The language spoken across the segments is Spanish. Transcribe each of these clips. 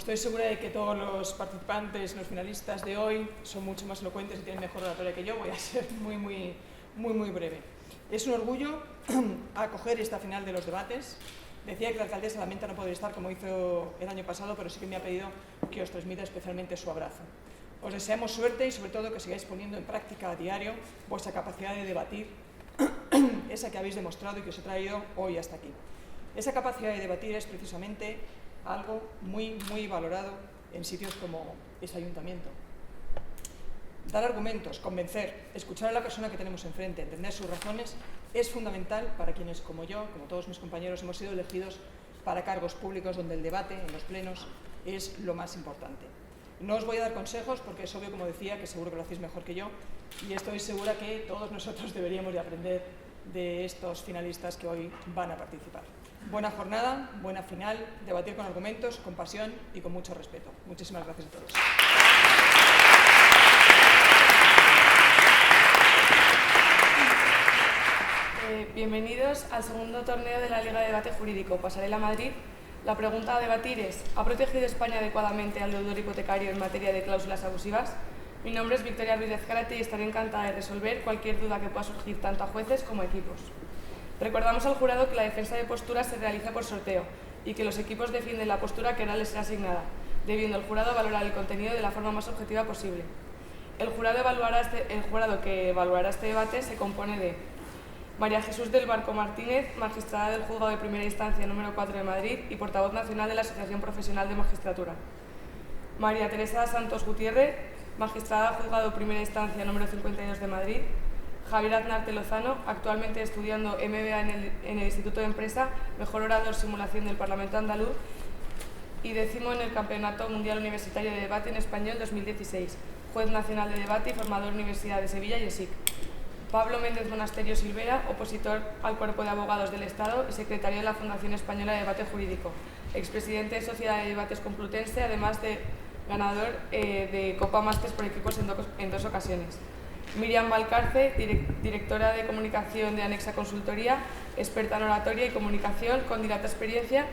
Estoy segura de que todos los participantes, los finalistas de hoy, son mucho más elocuentes y tienen mejor oratoria que yo. Voy a ser muy breve. Es un orgullo acoger esta final de los debates. Decía que la alcaldesa lamenta no poder estar como hizo el año pasado, pero sí que me ha pedido que os transmita especialmente su abrazo. Os deseamos suerte y sobre todo que sigáis poniendo en práctica a diario vuestra capacidad de debatir, esa que habéis demostrado y que os he traído hoy hasta aquí. Esa capacidad de debatir es precisamente algo muy valorado en sitios como este ayuntamiento. Dar argumentos, convencer, escuchar a la persona que tenemos enfrente, entender sus razones, es fundamental para quienes, como yo, como todos mis compañeros, hemos sido elegidos para cargos públicos donde el debate en los plenos es lo más importante. No os voy a dar consejos porque es obvio, como decía, que seguro que lo hacéis mejor que yo y estoy segura que todos nosotros deberíamos de aprender de estos finalistas que hoy van a participar. Buena jornada, buena final, debatir con argumentos, con pasión y con mucho respeto. Muchísimas gracias a todos. Bienvenidos al segundo torneo de la Liga de Debate Jurídico, Pasarela Madrid. La pregunta a debatir es: ¿ha protegido España adecuadamente al deudor hipotecario en materia de cláusulas abusivas? Mi nombre es Victoria Ruiz de Azcárate y estaré encantada de resolver cualquier duda que pueda surgir tanto a jueces como a equipos. Recordamos al jurado que la defensa de posturas se realiza por sorteo y que los equipos defienden la postura que ahora les será asignada, debiendo el jurado valorar el contenido de la forma más objetiva posible. El jurado que evaluará este debate se compone de María Jesús del Barco Martínez, magistrada del Juzgado de Primera Instancia número 4 de Madrid y portavoz nacional de la Asociación Profesional de Magistratura. María Teresa Santos Gutiérrez, magistrada del Juzgado de Primera Instancia número 52 de Madrid. Javier Aznarte Lozano, actualmente estudiando MBA en el Instituto de Empresa, mejor orador simulación del Parlamento Andaluz y 10º en el Campeonato Mundial Universitario de Debate en Español 2016, juez nacional de debate y formador Universidad de Sevilla y ESIC. Pablo Méndez Monasterio Silvera, opositor al Cuerpo de Abogados del Estado y secretario de la Fundación Española de Debate Jurídico, expresidente de Sociedad de Debates Complutense, además de ganador de Copa Masters por equipos en dos ocasiones. Miriam Valcarce, directora de comunicación de Anexa Consultoría, experta en oratoria y comunicación con dilata experiencia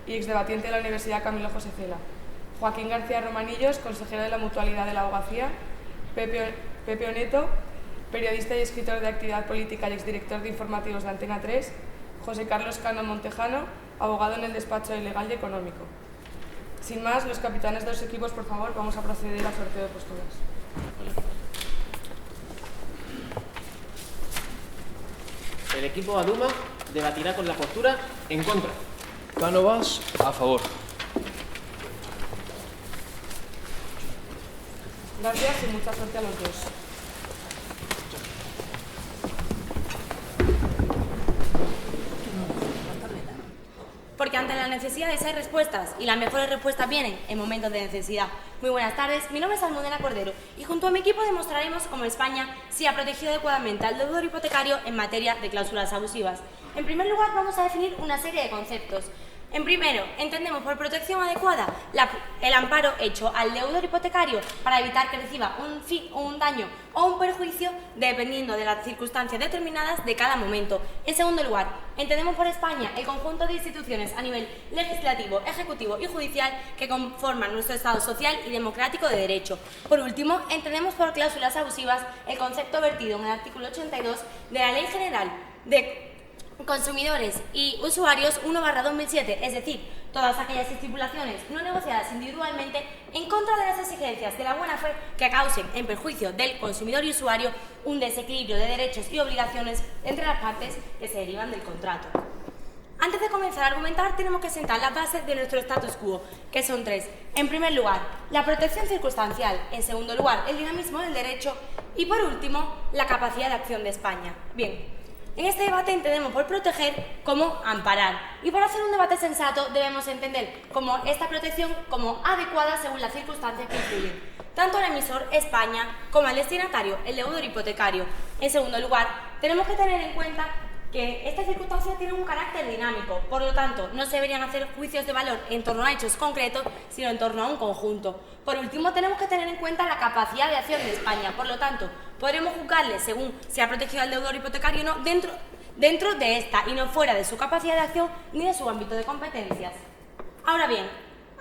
y exdebatiente de la Universidad Camilo José Cela. Joaquín García Romanillos, consejero de la Mutualidad de la Abogacía. Pepe Oneto, periodista y escritor de actividad política y exdirector de informativos de Antena 3. José Carlos Cano Montejano, abogado en el despacho de Legal y Económico. Sin más, los capitanes de los equipos, por favor, vamos a proceder al sorteo de posturas. El equipo Aduma debatirá con la postura en contra. Cánovas, a favor. Gracias y mucha suerte a los dos. Porque ante la necesidad de ser respuestas, y las mejores respuestas vienen en momentos de necesidad. Muy buenas tardes, mi nombre es Almudena Cordero y junto a mi equipo demostraremos cómo España sí ha protegido adecuadamente al deudor hipotecario en materia de cláusulas abusivas. En primer lugar, vamos a definir una serie de conceptos. En primero, entendemos por protección adecuada el amparo hecho al deudor hipotecario para evitar que reciba un daño o un perjuicio dependiendo de las circunstancias determinadas de cada momento. En segundo lugar, entendemos por España el conjunto de instituciones a nivel legislativo, ejecutivo y judicial que conforman nuestro Estado social y democrático de derecho. Por último, entendemos por cláusulas abusivas el concepto vertido en el artículo 82 de la Ley General de Consumidores y Usuarios 1/2007, es decir, todas aquellas estipulaciones no negociadas individualmente en contra de las exigencias de la buena fe que causen en perjuicio del consumidor y usuario un desequilibrio de derechos y obligaciones entre las partes que se derivan del contrato. Antes de comenzar a argumentar, tenemos que sentar las bases de nuestro status quo, que son tres. En primer lugar, la protección circunstancial. En segundo lugar, el dinamismo del derecho. Y por último, la capacidad de acción de España. Bien. En este debate entendemos por proteger como amparar y para hacer un debate sensato debemos entender como esta protección como adecuada según las circunstancias que influyen tanto al emisor, España, como al destinatario, el deudor hipotecario. En segundo lugar, tenemos que tener en cuenta que esta circunstancia tiene un carácter dinámico, por lo tanto, no se deberían hacer juicios de valor en torno a hechos concretos, sino en torno a un conjunto. Por último, tenemos que tener en cuenta la capacidad de acción de España, por lo tanto, podremos juzgarle según se ha protegido al deudor hipotecario o no dentro de esta y no fuera de su capacidad de acción ni de su ámbito de competencias. Ahora bien,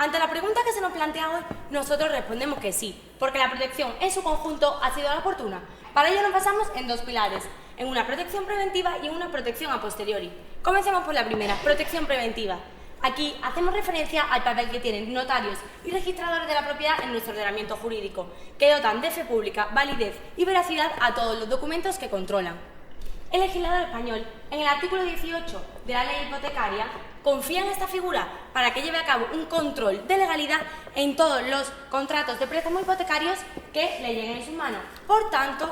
Ante la pregunta que se nos plantea hoy, nosotros respondemos que sí, porque la protección en su conjunto ha sido la oportuna. Para ello nos basamos en dos pilares, en una protección preventiva y en una protección a posteriori. Comencemos por la primera, protección preventiva. Aquí hacemos referencia al papel que tienen notarios y registradores de la propiedad en nuestro ordenamiento jurídico, que dotan de fe pública, validez y veracidad a todos los documentos que controlan. El legislador español, en el artículo 18 de la ley hipotecaria, confía en esta figura para que lleve a cabo un control de legalidad en todos los contratos de préstamos hipotecarios que le lleguen en sus manos. Por tanto,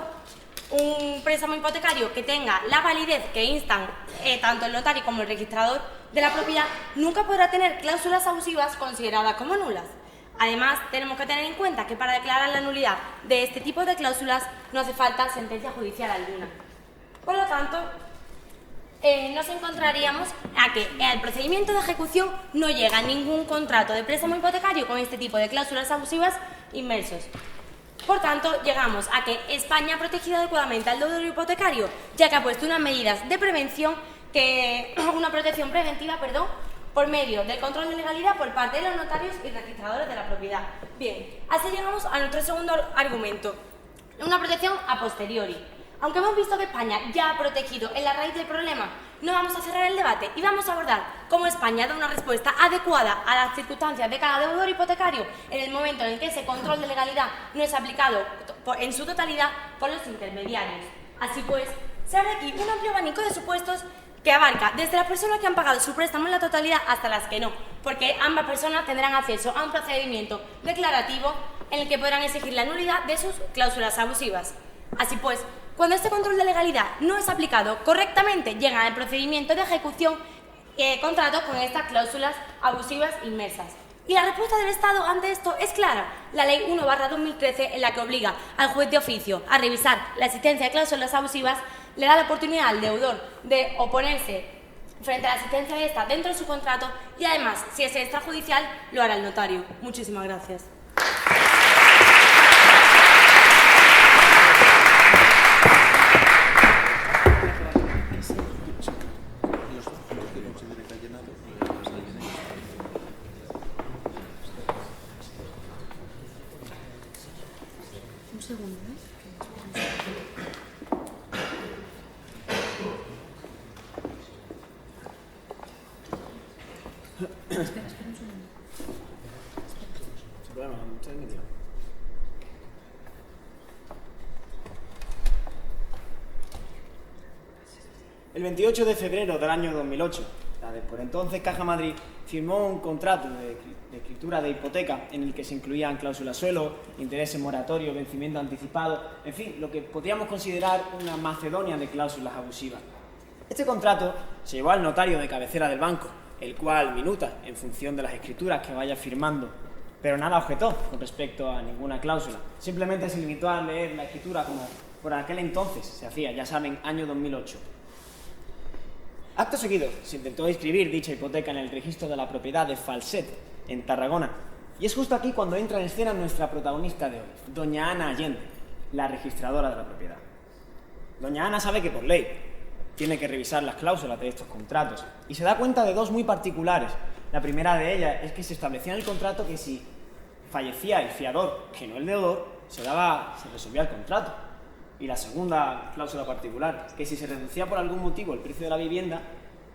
un préstamo hipotecario que tenga la validez que instan tanto el notario como el registrador de la propiedad nunca podrá tener cláusulas abusivas consideradas como nulas. Además, tenemos que tener en cuenta que para declarar la nulidad de este tipo de cláusulas no hace falta sentencia judicial alguna. Por lo tanto, nos encontraríamos a que al procedimiento de ejecución no llega ningún contrato de préstamo hipotecario con este tipo de cláusulas abusivas inmersos. Por tanto, llegamos a que España ha protegido adecuadamente al deudor hipotecario, ya que ha puesto unas medidas de prevención, una protección preventiva, por medio del control de legalidad por parte de los notarios y registradores de la propiedad. Bien, así llegamos a nuestro segundo argumento, una protección a posteriori. Aunque hemos visto que España ya ha protegido en la raíz del problema, no vamos a cerrar el debate y vamos a abordar cómo España da una respuesta adecuada a las circunstancias de cada deudor hipotecario en el momento en que ese control de legalidad no es aplicado en su totalidad por los intermediarios. Así pues, se abre aquí un amplio abanico de supuestos que abarca desde las personas que han pagado su préstamo en la totalidad hasta las que no, porque ambas personas tendrán acceso a un procedimiento declarativo en el que podrán exigir la nulidad de sus cláusulas abusivas. Así pues, cuando este control de legalidad no es aplicado correctamente, llegan al procedimiento de ejecución contratos con estas cláusulas abusivas inmersas. Y la respuesta del Estado ante esto es clara. La Ley 1/2013, en la que obliga al juez de oficio a revisar la existencia de cláusulas abusivas, le da la oportunidad al deudor de oponerse frente a la existencia de esta dentro de su contrato y además, si es extrajudicial, lo hará el notario. Muchísimas gracias. Un segundo, Espera un segundo. Sin problema, muchas gracias. El 28 de febrero del año 2008, la de por entonces Caja Madrid firmó un contrato de escritura de hipoteca en el que se incluían cláusulas suelo, intereses moratorios, vencimiento anticipado, en fin, lo que podríamos considerar una Macedonia de cláusulas abusivas. Este contrato se llevó al notario de cabecera del banco, el cual minuta en función de las escrituras que vaya firmando, pero nada objetó con respecto a ninguna cláusula. Simplemente se limitó a leer la escritura como por aquel entonces se hacía, ya saben, año 2008. Acto seguido, se intentó inscribir dicha hipoteca en el registro de la propiedad de Falset, en Tarragona. Y es justo aquí cuando entra en escena nuestra protagonista de hoy, doña Ana Allende, la registradora de la propiedad. Doña Ana sabe que por ley tiene que revisar las cláusulas de estos contratos y se da cuenta de dos muy particulares. La primera de ellas es que se establecía en el contrato que si fallecía el fiador, que no el deudor, se resolvía el contrato. Y la segunda cláusula particular, que si se reducía por algún motivo el precio de la vivienda,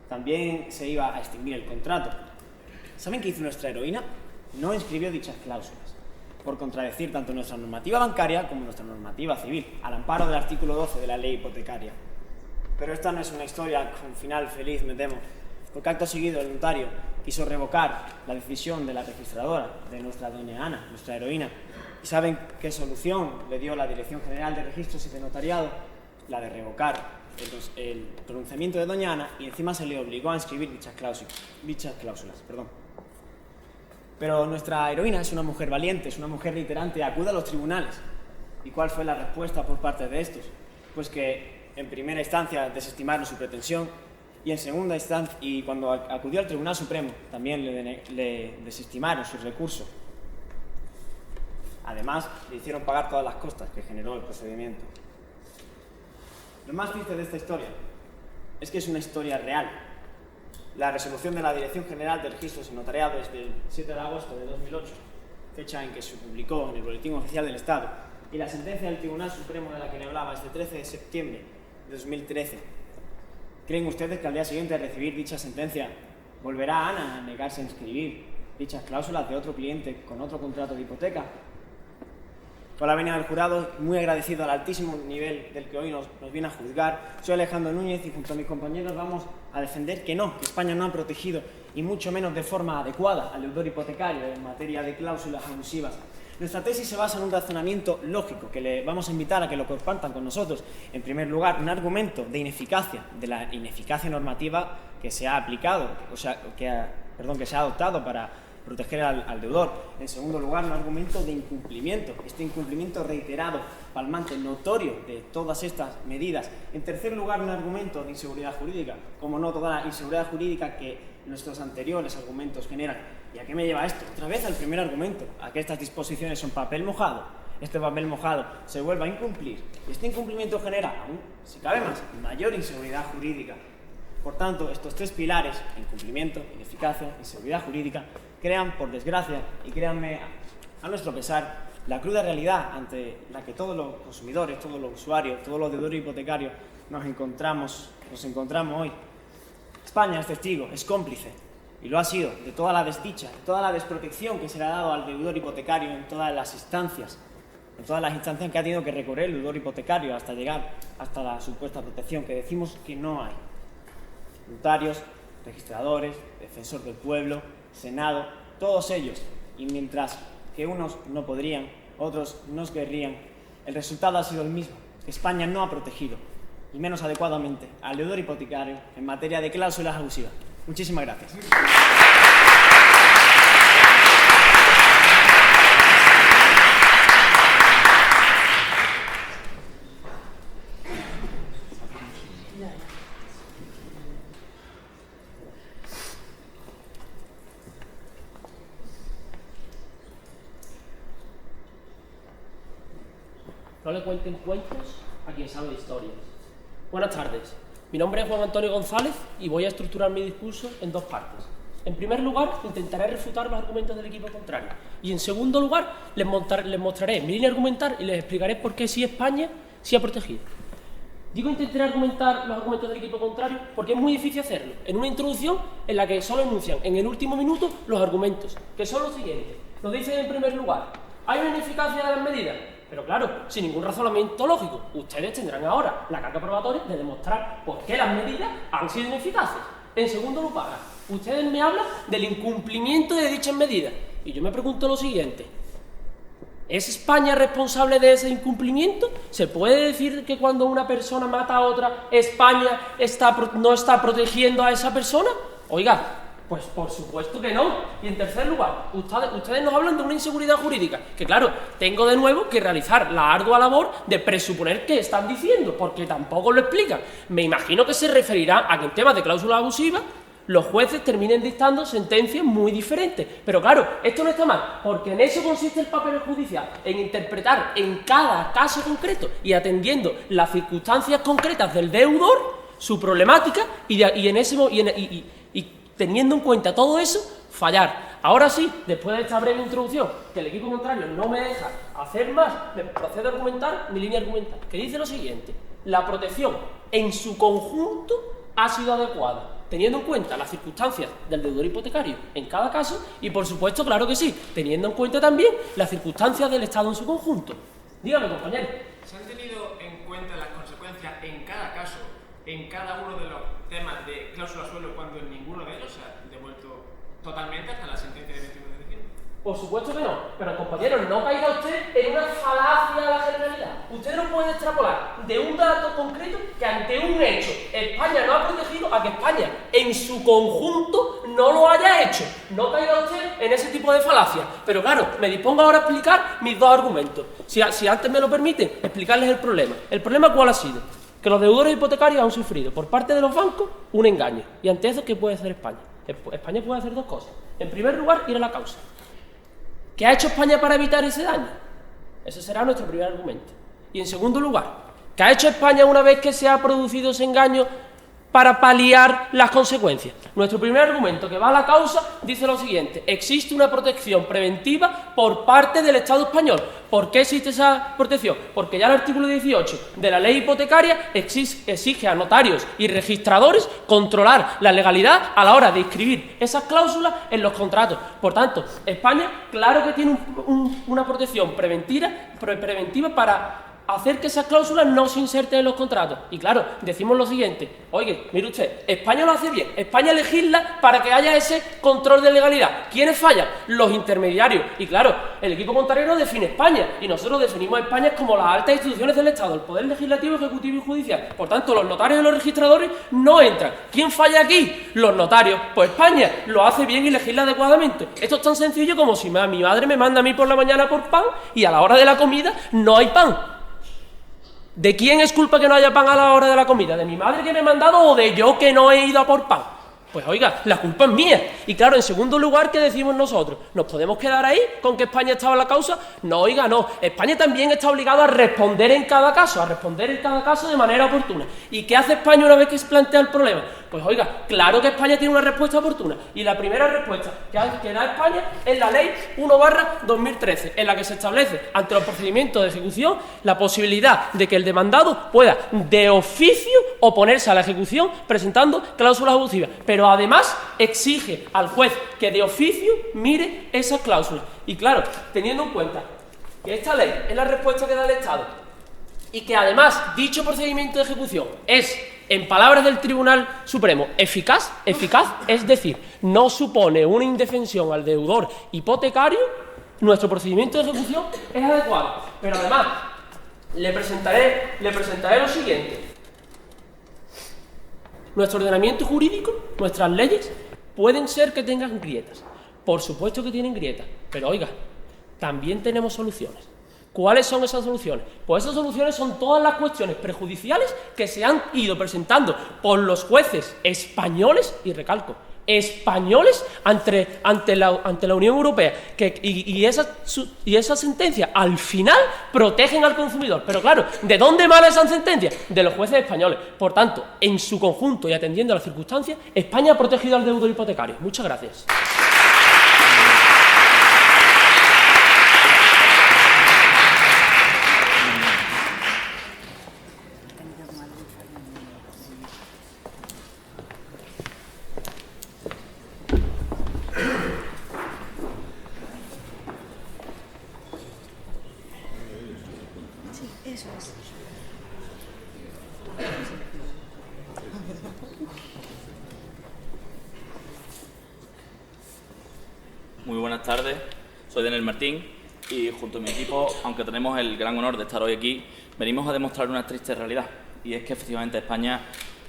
también se iba a extinguir el contrato. ¿Saben qué hizo nuestra heroína? No inscribió dichas cláusulas, por contradecir tanto nuestra normativa bancaria como nuestra normativa civil, al amparo del artículo 12 de la ley hipotecaria. Pero esta no es una historia con final feliz, me temo, porque acto seguido el notario quiso revocar la decisión de la registradora, de nuestra doña Ana, nuestra heroína. ¿Y saben qué solución le dio la Dirección General de Registros y de Notariado? La de revocar el pronunciamiento de doña Ana y encima se le obligó a inscribir dichas cláusulas. Pero nuestra heroína es una mujer valiente, es una mujer reiterante, acude a los tribunales. ¿Y cuál fue la respuesta por parte de estos? Pues que en primera instancia desestimaron su pretensión y en segunda instancia, y cuando acudió al Tribunal Supremo, también le desestimaron su recurso. Además, le hicieron pagar todas las costas que generó el procedimiento. Lo más triste de esta historia es que es una historia real. la resolución de la Dirección General de Registros y Notariado es del 7 de agosto de 2008, fecha en que se publicó en el Boletín Oficial del Estado, y la sentencia del Tribunal Supremo de la que le hablaba es del 13 de septiembre de 2013. ¿Creen ustedes que al día siguiente de recibir dicha sentencia volverá Ana a negarse a inscribir dichas cláusulas de otro cliente con otro contrato de hipoteca? Con la venia del jurado, muy agradecido al altísimo nivel del que hoy nos viene a juzgar, soy Alejandro Núñez y junto a mis compañeros vamos a defender que no, que España no ha protegido, y mucho menos de forma adecuada, al deudor hipotecario en materia de cláusulas abusivas. Nuestra tesis se basa en un razonamiento lógico que le vamos a invitar a que lo compartan con nosotros. En primer lugar, un argumento de ineficacia, de la ineficacia normativa que se ha aplicado, que se ha adoptado para proteger al deudor. En segundo lugar, un argumento de incumplimiento, este incumplimiento reiterado, palmante, notorio de todas estas medidas. En tercer lugar, un argumento de inseguridad jurídica, como no toda la inseguridad jurídica que nuestros anteriores argumentos generan. ¿Y a qué me lleva esto? Otra vez al primer argumento, a que estas disposiciones son papel mojado. Este papel mojado se vuelva a incumplir y este incumplimiento genera, aún, si cabe más, mayor inseguridad jurídica. Por tanto, estos tres pilares, incumplimiento, ineficacia, inseguridad jurídica, crean, por desgracia, y créanme, a nuestro pesar, la cruda realidad ante la que todos los consumidores, todos los usuarios, todos los deudores hipotecarios nos encontramos hoy. España es testigo, es cómplice, y lo ha sido, de toda la desdicha, de toda la desprotección que se le ha dado al deudor hipotecario en todas las instancias en que ha tenido que recorrer el deudor hipotecario hasta llegar hasta la supuesta protección, que decimos que no hay. Notarios, registradores, defensor del pueblo, Senado, todos ellos, y mientras que unos no podrían, otros no querrían, el resultado ha sido el mismo, que España no ha protegido, y menos adecuadamente, al deudor hipotecario en materia de cláusulas abusivas. Muchísimas gracias. No le cuenten cuentos a quien sabe de historias. Buenas tardes. Mi nombre es Juan Antonio González y voy a estructurar mi discurso en dos partes. En primer lugar, intentaré refutar los argumentos del equipo contrario. Y en segundo lugar, les mostraré mi línea argumental y les explicaré por qué sí España sí ha protegido. Digo intentaré argumentar los argumentos del equipo contrario porque es muy difícil hacerlo. En una introducción en la que solo enuncian en el último minuto los argumentos, que son los siguientes. Nos dicen en primer lugar, ¿hay una ineficacia de las medidas? Pero claro, sin ningún razonamiento lógico, ustedes tendrán ahora la carga probatoria de demostrar por qué las medidas han sido ineficaces. En segundo lugar, ustedes me hablan del incumplimiento de dichas medidas. Y yo me pregunto lo siguiente, ¿es España responsable de ese incumplimiento? ¿Se puede decir que cuando una persona mata a otra, España no está protegiendo a esa persona? Oiga, pues por supuesto que no. Y en tercer lugar, ustedes nos hablan de una inseguridad jurídica, que claro, tengo de nuevo que realizar la ardua labor de presuponer qué están diciendo, porque tampoco lo explican. Me imagino que se referirá a que en temas de cláusulas abusivas los jueces terminen dictando sentencias muy diferentes. Pero claro, esto no está mal, porque en eso consiste el papel judicial, en interpretar en cada caso concreto y atendiendo las circunstancias concretas del deudor, su problemática, y teniendo en cuenta todo eso, fallar. Ahora sí, después de esta breve introducción, que el equipo contrario no me deja hacer más, me procedo a argumentar mi línea argumental, que dice lo siguiente: la protección en su conjunto ha sido adecuada, teniendo en cuenta las circunstancias del deudor hipotecario en cada caso y, por supuesto, claro que sí, teniendo en cuenta también las circunstancias del Estado en su conjunto. Dígame, compañero. ¿Se han tenido en cuenta las consecuencias en cada caso, en cada uno de los temas de cláusula suelo, cuando en ninguno de ellos se ha devuelto totalmente hasta la sentencia de 21 de diciembre? Por supuesto que no, pero compañero, no caiga usted en una falacia de la generalidad. Usted no puede extrapolar de un dato concreto que ante un hecho España no ha protegido a que España en su conjunto no lo haya hecho. No caiga usted en ese tipo de falacia. Pero claro, me dispongo ahora a explicar mis dos argumentos. Si antes me lo permiten, explicarles el problema. ¿El problema cuál ha sido? Que los deudores hipotecarios han sufrido por parte de los bancos un engaño. Y ante eso, ¿qué puede hacer España? España puede hacer dos cosas. En primer lugar, ir a la causa. ¿Qué ha hecho España para evitar ese daño? Ese será nuestro primer argumento. Y en segundo lugar, ¿qué ha hecho España una vez que se ha producido ese engaño para paliar las consecuencias. Nuestro primer argumento, que va a la causa, dice lo siguiente: existe una protección preventiva por parte del Estado español. ¿Por qué existe esa protección? Porque ya el artículo 18 de la ley hipotecaria exige a notarios y registradores controlar la legalidad a la hora de inscribir esas cláusulas en los contratos. Por tanto, España, claro que tiene una protección preventiva para hacer que esas cláusulas no se inserten en los contratos. Y claro, decimos lo siguiente: oye, mire usted, España lo hace bien, España legisla para que haya ese control de legalidad. ¿Quiénes fallan? Los intermediarios. Y claro, el equipo contrario no define España, y nosotros definimos a España como las altas instituciones del Estado, el poder legislativo, ejecutivo y judicial. Por tanto, los notarios y los registradores no entran. ¿Quién falla aquí? Los notarios. Pues España lo hace bien y legisla adecuadamente. Esto es tan sencillo como si mi madre me manda a mí por la mañana por pan y a la hora de la comida no hay pan. ¿De quién es culpa que no haya pan a la hora de la comida? ¿De mi madre que me ha mandado o de yo que no he ido a por pan? Pues oiga, la culpa es mía. Y claro, en segundo lugar, ¿qué decimos nosotros? ¿Nos podemos quedar ahí con que España estaba en la causa? No, oiga, no. España también está obligado a responder en cada caso, de manera oportuna. ¿Y qué hace España una vez que se plantea el problema? Pues oiga, claro que España tiene una respuesta oportuna. Y la primera respuesta que da España es la Ley 1/2013, en la que se establece, ante los procedimientos de ejecución, la posibilidad de que el demandado pueda de oficio oponerse a la ejecución presentando cláusulas abusivas. Pero además exige al juez que de oficio mire esas cláusulas. Y claro, teniendo en cuenta que esta ley es la respuesta que da el Estado y que además dicho procedimiento de ejecución es, en palabras del Tribunal Supremo, eficaz, es decir, no supone una indefensión al deudor hipotecario, nuestro procedimiento de ejecución es adecuado. Pero además le presentaré lo siguiente. Nuestro ordenamiento jurídico, nuestras leyes, pueden ser que tengan grietas. Por supuesto que tienen grietas, pero oiga, también tenemos soluciones. ¿Cuáles son esas soluciones? Pues esas soluciones son todas las cuestiones prejudiciales que se han ido presentando por los jueces españoles, y recalco, españoles ante la Unión Europea, y esa sentencia al final protegen al consumidor. Pero claro, ¿de dónde emana esa sentencia? De los jueces españoles. Por tanto, en su conjunto y atendiendo a las circunstancias, España ha protegido al deudor hipotecario. Muchas gracias. Eso es. Muy buenas tardes, soy Daniel Martín y junto a mi equipo, aunque tenemos el gran honor de estar hoy aquí, venimos a demostrar una triste realidad, y es que efectivamente España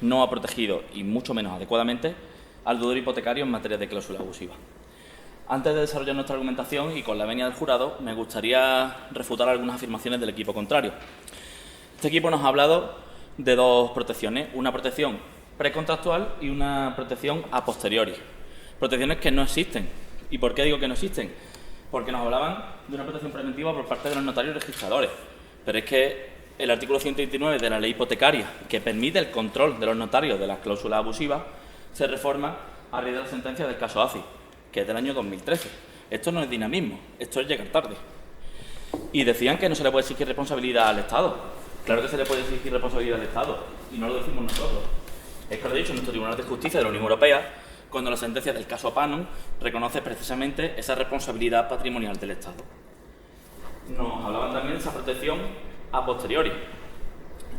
no ha protegido, y mucho menos adecuadamente, al deudor hipotecario en materia de cláusulas abusivas. Antes de desarrollar nuestra argumentación y con la venia del jurado, me gustaría refutar algunas afirmaciones del equipo contrario. Este equipo nos ha hablado de dos protecciones, una protección precontractual y una protección a posteriori. Protecciones que no existen. ¿Y por qué digo que no existen? Porque nos hablaban de una protección preventiva por parte de los notarios registradores. Pero es que el artículo 129 de la ley hipotecaria, que permite el control de los notarios de las cláusulas abusivas, se reforma a raíz de la sentencia del caso ACI, que es del año 2013. Esto no es dinamismo, esto es llegar tarde. Y decían que no se le puede exigir responsabilidad al Estado. Claro que se le puede exigir responsabilidad al Estado, y no lo decimos nosotros. Es que lo ha dicho nuestro Tribunal de Justicia de la Unión Europea, cuando la sentencia del caso Panum reconoce precisamente esa responsabilidad patrimonial del Estado. Nos hablaban también de esa protección a posteriori.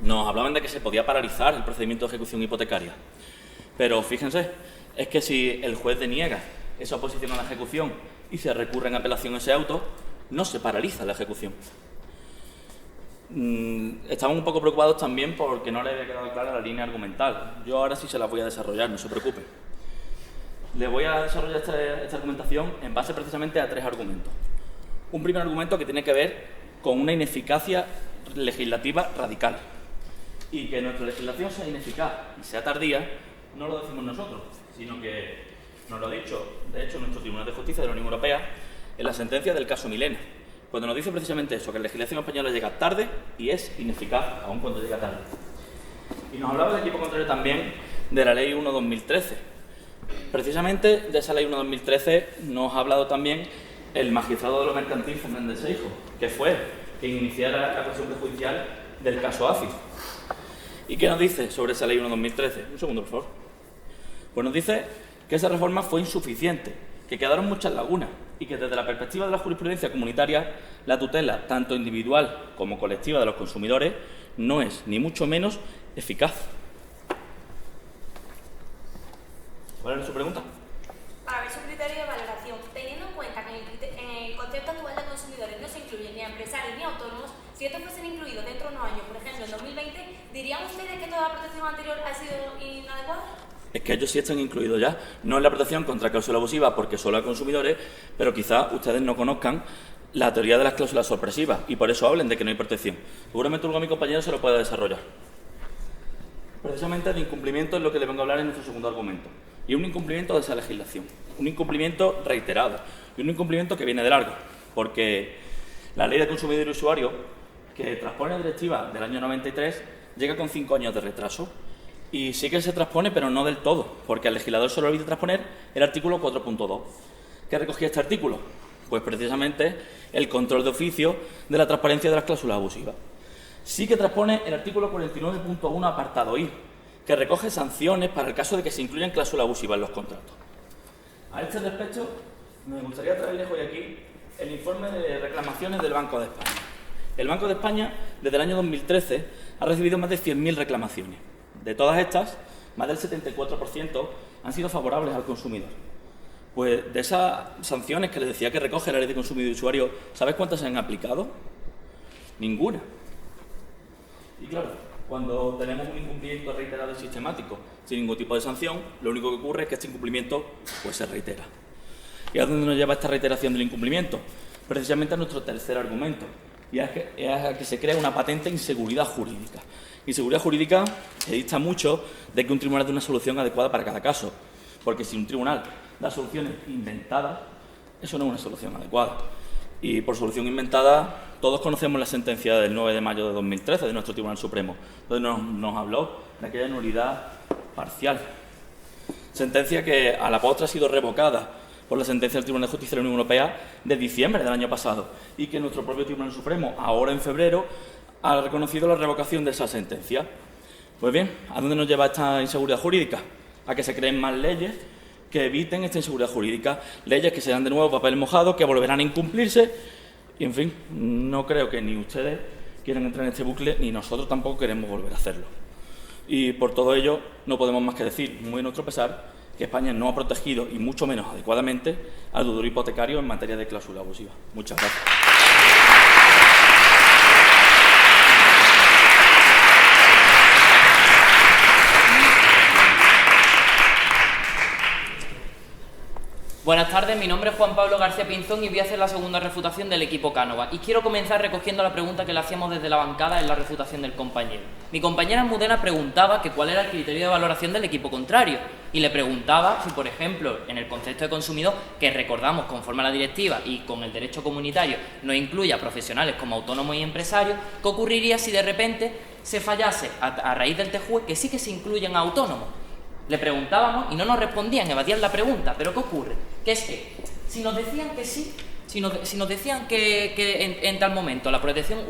Nos hablaban de que se podía paralizar el procedimiento de ejecución hipotecaria. Pero fíjense, es que si el juez deniega esa oposición a la ejecución y se recurre en apelación a ese auto, no se paraliza la ejecución. Estamos un poco preocupados también porque no le había quedado clara la línea argumental. Yo ahora sí se la voy a desarrollar, no se preocupe. Le voy a desarrollar esta argumentación en base precisamente a tres argumentos. Un primer argumento que tiene que ver con una ineficacia legislativa radical. Y que nuestra legislación sea ineficaz y sea tardía, no lo decimos nosotros, sino que nos lo ha dicho, de hecho, nuestro Tribunal de Justicia de la Unión Europea en la sentencia del caso Milena, cuando nos dice precisamente eso, que la legislación española llega tarde y es ineficaz, aun cuando llega tarde. Y nos hablaba del equipo contrario también de la Ley 1/2013. Precisamente de esa Ley 1/2013 nos ha hablado también el magistrado de lo mercantil Fernández Seijo, que fue quien iniciara la cuestión judicial del caso ACIS. ¿Y qué nos dice sobre esa Ley 1/2013? Un segundo, por favor. Pues nos dice que esa reforma fue insuficiente, que quedaron muchas lagunas y que desde la perspectiva de la jurisprudencia comunitaria la tutela, tanto individual como colectiva de los consumidores, no es ni mucho menos eficaz. ¿Cuál era su pregunta? Para ver su criterio de valoración, teniendo en cuenta que en el concepto actual de consumidores no se incluyen ni a empresarios ni a autónomos, si estos fuesen incluidos dentro de unos años, por ejemplo en 2020, ¿dirían ustedes que toda la protección anterior ha sido inadecuada? Es que ellos sí están incluidos ya, no en la protección contra cláusula abusiva porque solo a consumidores, pero quizá ustedes no conozcan la teoría de las cláusulas sorpresivas y por eso hablen de que no hay protección. Seguramente luego mi compañero se lo pueda desarrollar. Precisamente de incumplimiento es lo que le vengo a hablar en nuestro segundo argumento. Y un incumplimiento de esa legislación, un incumplimiento reiterado y un incumplimiento que viene de largo, porque la Ley de Consumidor y Usuario, que transpone la directiva del año 93, llega con 5 años de retraso. Y sí que se transpone, pero no del todo, porque al legislador solo olvida transponer el artículo 4.2. ¿Qué recogía este artículo? Pues precisamente el control de oficio de la transparencia de las cláusulas abusivas. Sí que transpone el artículo 49.1 apartado I, que recoge sanciones para el caso de que se incluyan cláusulas abusivas en los contratos. A este respecto, me gustaría traerles hoy aquí el informe de reclamaciones del Banco de España. El Banco de España, desde el año 2013, ha recibido más de 100.000 reclamaciones. De todas estas, más del 74% han sido favorables al consumidor. Pues de esas sanciones que les decía que recoge la Ley de Consumidor y Usuario, ¿sabes cuántas se han aplicado? Ninguna. Y claro, cuando tenemos un incumplimiento reiterado y sistemático, sin ningún tipo de sanción, lo único que ocurre es que este incumplimiento pues, se reitera. ¿Y a dónde nos lleva esta reiteración del incumplimiento? Precisamente a nuestro tercer argumento, y es a que se crea una patente inseguridad jurídica. Inseguridad jurídica que dista mucho de que un tribunal dé una solución adecuada para cada caso, porque si un tribunal da soluciones inventadas, eso no es una solución adecuada. Y por solución inventada, todos conocemos la sentencia del 9 de mayo de 2013 de nuestro Tribunal Supremo, donde nos habló de aquella nulidad parcial. Sentencia que a la postre ha sido revocada por la sentencia del Tribunal de Justicia de la Unión Europea de diciembre del año pasado y que nuestro propio Tribunal Supremo, ahora en febrero, ha reconocido la revocación de esa sentencia. Pues bien, ¿a dónde nos lleva esta inseguridad jurídica? A que se creen más leyes que eviten esta inseguridad jurídica, leyes que serán de nuevo papel mojado, que volverán a incumplirse y, en fin, no creo que ni ustedes quieran entrar en este bucle ni nosotros tampoco queremos volver a hacerlo. Y por todo ello no podemos más que decir, muy a nuestro pesar, que España no ha protegido y mucho menos adecuadamente al deudor hipotecario en materia de cláusula abusiva. Muchas gracias. Buenas tardes, mi nombre es Juan Pablo García Pinzón y voy a hacer la segunda refutación del equipo Cánova. Y quiero comenzar recogiendo la pregunta que le hacíamos desde la bancada en la refutación del compañero. Mi compañera Almudena preguntaba que cuál era el criterio de valoración del equipo contrario y le preguntaba si, por ejemplo, en el concepto de consumidor, que recordamos conforme a la directiva y con el derecho comunitario no incluye a profesionales como autónomos y empresarios, ¿qué ocurriría si de repente se fallase a raíz del TJUE que sí que se incluyen a autónomos? Le preguntábamos y no nos respondían, evadían la pregunta. ¿Pero qué ocurre? Que es que si nos decían que sí, si nos decían que en tal momento la protección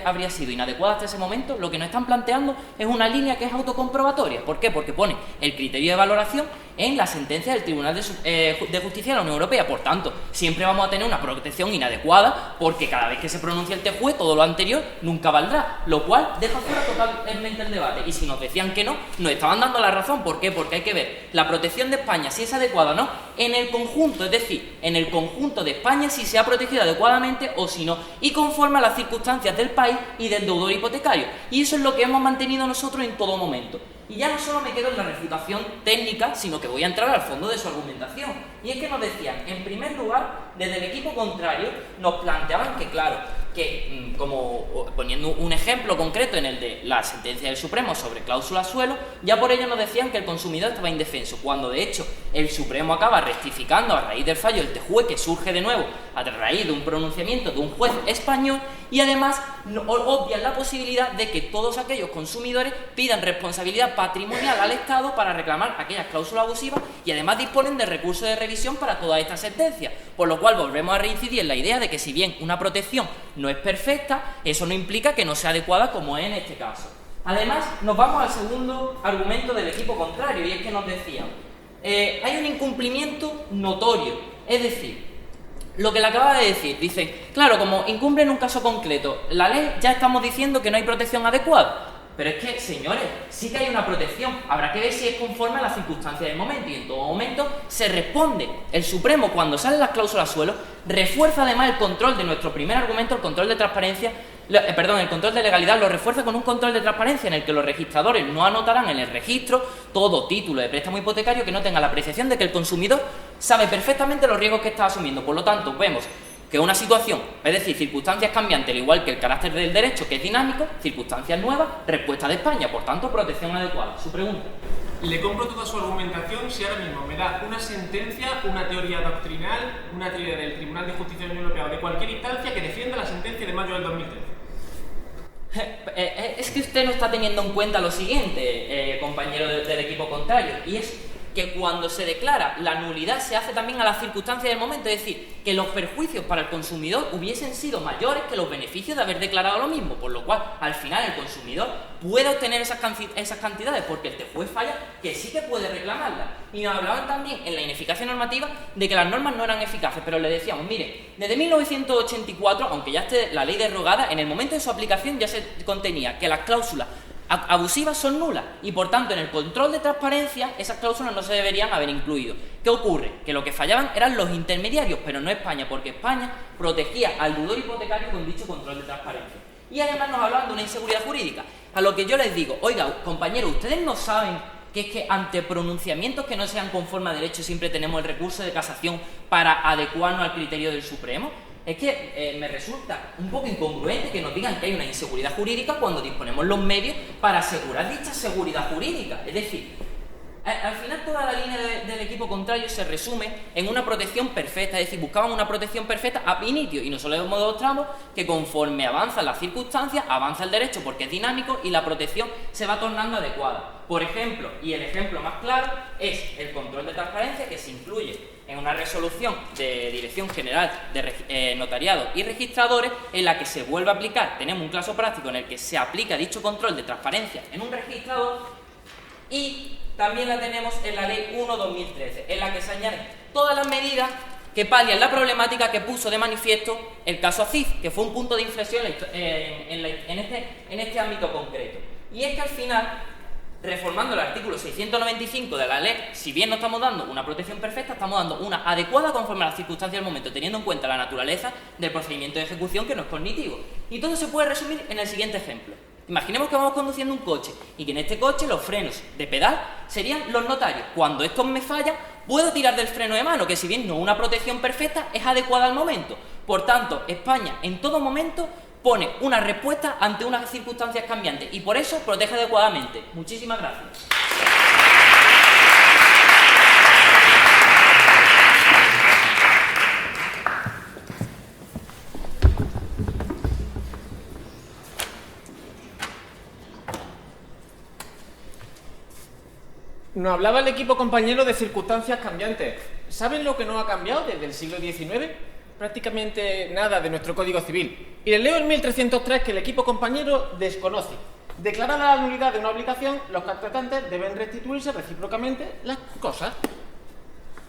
habría sido inadecuada hasta ese momento, lo que nos están planteando es una línea que es autocomprobatoria. ¿Por qué? Porque pone el criterio de valoración en la sentencia del Tribunal de Justicia de la Unión Europea. Por tanto, siempre vamos a tener una protección inadecuada porque cada vez que se pronuncia el TJUE, todo lo anterior nunca valdrá, lo cual deja fuera totalmente el debate. Y si nos decían que no, nos estaban dando la razón. ¿Por qué? Porque hay que ver la protección de España, si es adecuada o no, en el conjunto, es decir, en el conjunto de España, si se ha protegido adecuadamente o si no, y conforme a las circunstancias del país y del deudor hipotecario. Y eso es lo que hemos mantenido nosotros en todo momento. Y ya no solo me quedo en la refutación técnica, sino que voy a entrar al fondo de su argumentación. Y es que nos decían, en primer lugar, desde el equipo contrario, nos planteaban que, claro, que como poniendo un ejemplo concreto en el de la sentencia del Supremo sobre cláusula suelo, ya por ello nos decían que el consumidor estaba indefenso, cuando de hecho el Supremo acaba rectificando a raíz del fallo del TJUE, que surge de nuevo a raíz de un pronunciamiento de un juez español, y además obvian la posibilidad de que todos aquellos consumidores pidan responsabilidad patrimonial al Estado para reclamar aquellas cláusulas abusivas, y además disponen de recursos de revisión para todas estas sentencias, por lo cual volvemos a reincidir en la idea de que si bien una protección no es perfecta, eso no implica que no sea adecuada como es en este caso. Además, nos vamos al segundo argumento del equipo contrario, y es que nos decían, hay un incumplimiento notorio, es decir, lo que le acaba de decir, dicen, claro, como incumple en un caso concreto la ley, ya estamos diciendo que no hay protección adecuada. Pero es que, señores, sí que hay una protección, habrá que ver si es conforme a las circunstancias del momento, y en todo momento se responde. El Supremo, cuando salen las cláusulas suelo, refuerza además el control de nuestro primer argumento, el control de transparencia, el control de legalidad, lo refuerza con un control de transparencia en el que los registradores no anotarán en el registro todo título de préstamo hipotecario que no tenga la apreciación de que el consumidor sabe perfectamente los riesgos que está asumiendo. Por lo tanto, vemos que una situación, es decir, circunstancias cambiantes, al igual que el carácter del derecho, que es dinámico, circunstancias nuevas, respuesta de España, por tanto, protección adecuada. Su pregunta. Le compro toda su argumentación si ahora mismo me da una sentencia, una teoría doctrinal, una teoría del Tribunal de Justicia de la Unión Europea o de cualquier instancia que defienda la sentencia de mayo del 2013. Es que usted no está teniendo en cuenta lo siguiente, compañero del equipo contrario, y es que cuando se declara la nulidad se hace también a las circunstancias del momento, es decir, que los perjuicios para el consumidor hubiesen sido mayores que los beneficios de haber declarado lo mismo, por lo cual al final el consumidor puede obtener esas cantidades porque el juez falla que sí que puede reclamarlas. Y nos hablaban también en la ineficacia normativa de que las normas no eran eficaces, pero le decíamos, mire, desde 1984, aunque ya esté la ley derogada, en el momento de su aplicación ya se contenía que las cláusulas abusivas son nulas y por tanto en el control de transparencia esas cláusulas no se deberían haber incluido. ¿Qué ocurre? Que lo que fallaban eran los intermediarios, pero no España, porque España protegía al deudor hipotecario con dicho control de transparencia. Y además nos hablaban de una inseguridad jurídica, a lo que yo les digo, oiga, compañeros, ¿ustedes no saben que es que ante pronunciamientos que no sean conforme a derecho siempre tenemos el recurso de casación para adecuarnos al criterio del Supremo? Es que me resulta un poco incongruente que nos digan que hay una inseguridad jurídica cuando disponemos los medios para asegurar dicha seguridad jurídica. Es decir, al final toda la línea del equipo contrario se resume en una protección perfecta, es decir, buscaban una protección perfecta ab initio, y nosotros demostramos que conforme avanzan las circunstancias, avanza el derecho porque es dinámico y la protección se va tornando adecuada. Por ejemplo, y el ejemplo más claro es el control de transparencia que se incluye en una resolución de Dirección General de Notariado y Registradores, en la que se vuelve a aplicar, tenemos un caso práctico en el que se aplica dicho control de transparencia en un registrador, y también la tenemos en la Ley 1/2013, en la que se añaden todas las medidas que palian la problemática que puso de manifiesto el caso ACIF, que fue un punto de inflexión en este ámbito concreto. Y es que al final, reformando el artículo 695 de la ley, si bien no estamos dando una protección perfecta, estamos dando una adecuada conforme a las circunstancias del momento, teniendo en cuenta la naturaleza del procedimiento de ejecución, que no es cognitivo. Y todo se puede resumir en el siguiente ejemplo. Imaginemos que vamos conduciendo un coche y que en este coche los frenos de pedal serían los notarios. Cuando estos me fallan, puedo tirar del freno de mano, que si bien no es una protección perfecta, es adecuada al momento. Por tanto, España en todo momento pone una respuesta ante unas circunstancias cambiantes y por eso protege adecuadamente. Muchísimas gracias. Nos hablaba el equipo compañero de circunstancias cambiantes. ¿Saben lo que no ha cambiado desde el siglo XIX? Prácticamente nada de nuestro Código Civil. Y les leo el 1303 que el equipo compañero desconoce. Declarada la nulidad de una obligación, los contratantes deben restituirse recíprocamente las cosas.